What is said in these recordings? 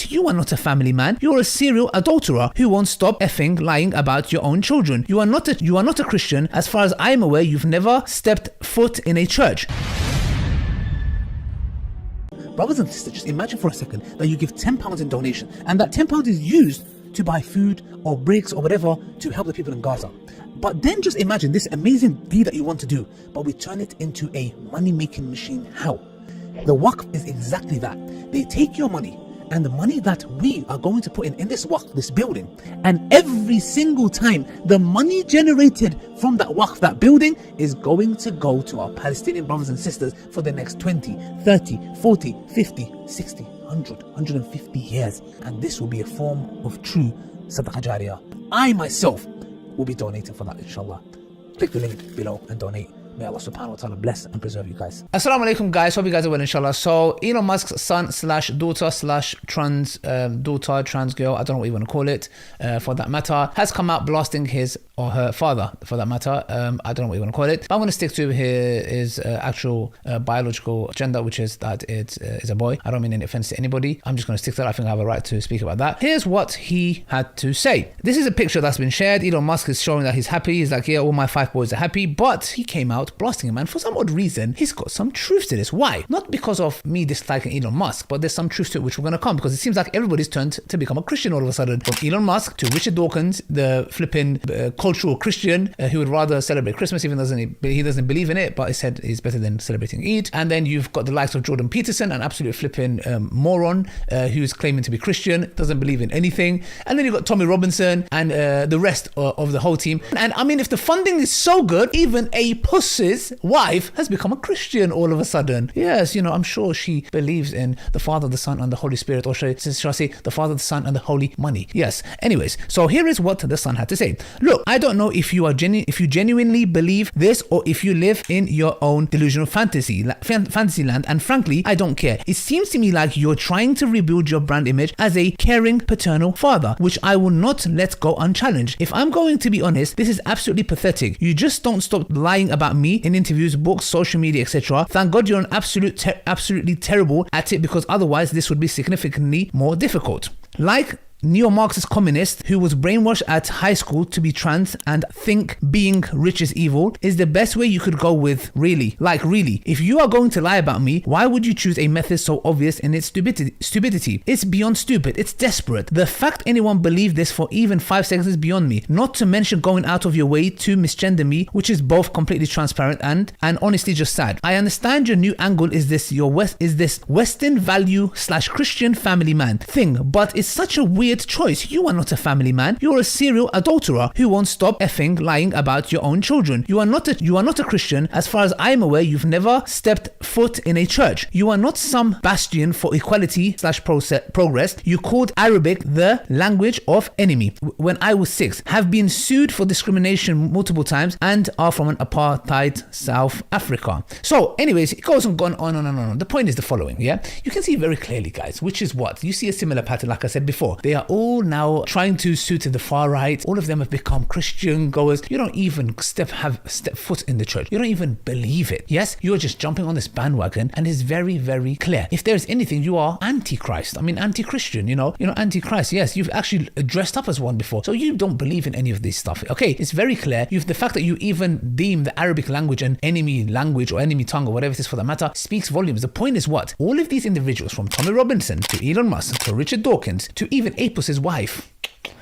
choice. You are not a family man. You're a serial adulterer who won't stop effing lying about your own children. You are not a Christian. As far as I'm aware, you've never stepped foot in a church. Brothers and sisters, just imagine for a second that you give £10 in donation and that £10 is used to buy food or bricks or whatever to help the people in Gaza. But then just imagine this amazing deed that you want to do, but we turn it into a money-making machine. How? The Waqf is exactly that. They take your money and the money that we are going to put in this Waqf, this building, and every single time the money generated from that Waqf, that building, is going to go to our Palestinian brothers and sisters for the next 20, 30, 40, 50, 60, 100, 150 years. And this will be a form of true Sadaqah Jariyah. I myself will be donating for that, inshallah. Click the link below and donate. May Allah subhanahu wa ta'ala bless and preserve you guys. Assalamu alaikum guys, hope you guys are well inshallah. So Elon Musk's son slash daughter slash trans girl, I don't know what you want to call it for that matter, has come out blasting his or her father for that matter. I don't know what you want to call it, but I'm going to stick to his actual biological gender, which is that it is a boy. I don't mean any offense to anybody. I'm just going to stick to that. I think I have a right to speak about that. Here's what he had to say. This is a picture that's been shared. Elon Musk is showing that he's happy. He's like, yeah, all my 5 boys are happy, but he came out blasting him, and for some odd reason he's got some truth to this. Why? Not because of me disliking Elon Musk, but there's some truth to it which we're going to come, because it seems like everybody's turned to become a Christian all of a sudden, from Elon Musk to Richard Dawkins, the flipping cultural Christian who would rather celebrate Christmas even though he doesn't believe in it, but he said he's better than celebrating Eid. And then you've got the likes of Jordan Peterson, an absolute flipping moron who's claiming to be Christian, doesn't believe in anything. And then you've got Tommy Robinson and the rest of the whole team. And I mean, if the funding is so good, even a puss's wife has become a Christian all of a sudden. Yes, you know, I'm sure she believes in the Father, the Son, and the Holy Spirit, or shall I say the Father, the Son, and the Holy Money. Yes. Anyways, so here is what the son had to say. Look, I don't know if you genuinely believe this or if you live in your own delusional fantasy land, and frankly, I don't care. It seems to me like you're trying to rebuild your brand image as a caring paternal father, which I will not let go unchallenged. If I'm going to be honest, this is absolutely pathetic. You just don't stop lying about me in interviews, books, social media, etc. Thank God you're absolutely terrible at it, because otherwise this would be significantly more difficult. Like neo-Marxist communist who was brainwashed at high school to be trans and think being rich is evil is the best way you could go with. Really, if you are going to lie about me, why would you choose a method so obvious in its stupidity? It's beyond stupid. It's desperate. The fact anyone believed this for even 5 seconds is beyond me, not to mention going out of your way to misgender me, which is both completely transparent and honestly just sad. I understand your new angle is this Western value / Christian family man thing, but it's such a weird choice. You are not a family man. You're a serial adulterer who won't stop effing lying about your own children. You are not a Christian. As far as I'm aware, you've never stepped foot in a church. You are not some bastion for equality / progress. You called Arabic the language of enemy when I was 6, have been sued for discrimination multiple times, and are from an apartheid South Africa. So anyways, it goes on going on. The point is the following, yeah? You can see very clearly, guys, which is what? You see a similar pattern, like I said before. They are all now trying to suit to the far right. All of them have become Christian goers. You don't even step foot in the church. You don't even believe it. Yes, you're just jumping on this bandwagon, and it's very, very clear. If there's anything, you are anti-Christ. I mean, anti-Christian, you know, anti-Christ. Yes, you've actually dressed up as one before. So you don't believe in any of this stuff. Okay, it's very clear. The fact that you even deem the Arabic language an enemy language or enemy tongue or whatever it is for that matter speaks volumes. The point is what? All of these individuals, from Tommy Robinson to Elon Musk to Richard Dawkins to even Apus's wife,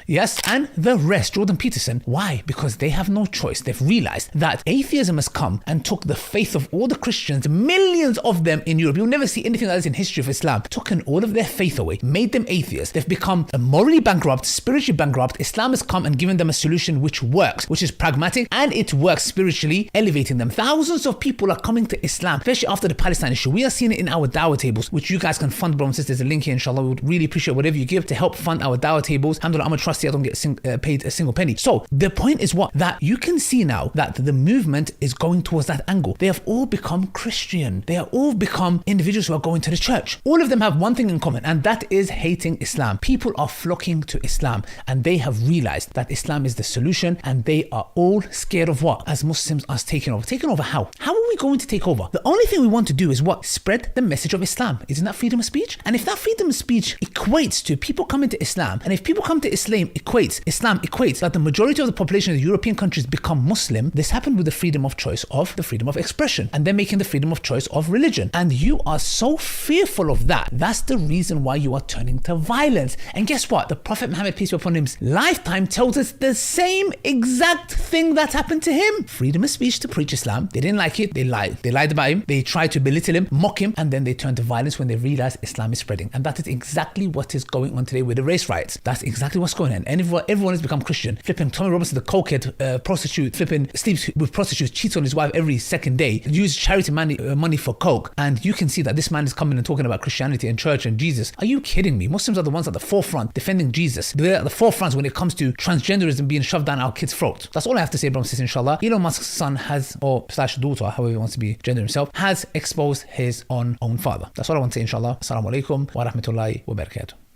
yes, and the rest, Jordan Peterson. Why? Because they have no choice. They've realized that atheism has come and took the faith of all the Christians, millions of them in Europe. You'll never see anything like this in history of Islam. Taken all of their faith away, made them atheists. They've become morally bankrupt, spiritually bankrupt. Islam has come and given them a solution which works, which is pragmatic, and it works spiritually, elevating them. Thousands of people are coming to Islam, especially after the Palestine issue. We are seeing it in our Dawah tables, which you guys can fund, brothers and sisters. There's a link here, inshallah. We would really appreciate whatever you give to help fund our Dawah tables. Alhamdulillah, I'm a trust trustee, I don't get paid a single penny. So the point is what? That you can see now that the movement is going towards that angle. They have all become Christian. They have all become individuals who are going to the church. All of them have one thing in common, and that is hating Islam. People are flocking to Islam, and they have realized that Islam is the solution, and they are all scared of what? As Muslims, us taking over. Taking over how? How are we going to take over? The only thing we want to do is what? Spread the message of Islam. Isn't that freedom of speech? And if that freedom of speech equates to people coming to Islam, and if people come to Islam equates that the majority of the population of the European countries become Muslim, this happened with the freedom of choice of the freedom of expression, and then making the freedom of choice of religion. And you are so fearful of that. That's the reason why you are turning to violence. And guess what? The Prophet Muhammad, peace be upon him's lifetime, tells us the same exact thing that happened to him. Freedom of speech to preach Islam. They didn't like it. They lied. They lied about him. They tried to belittle him, mock him, and then they turned to violence when they realized Islam is spreading. And that is exactly what is going on today with the race riots. That's exactly what's going on. And everyone has become Christian. Flipping Tommy Robinson, the cokehead prostitute, flipping sleeps with prostitutes, cheats on his wife every second day, uses charity money for coke. And you can see that this man is coming and talking about Christianity and church and Jesus. Are you kidding me? Muslims are the ones at the forefront defending Jesus. They're at the forefront when it comes to transgenderism being shoved down our kids' throats. That's all I have to say, brothers and sisters, inshallah. Elon Musk's son has, or slash daughter, however he wants to be gender himself, has exposed his own father. That's all I want to say, inshallah. Assalamu alaikum wa rahmatullahi wa barakatuh.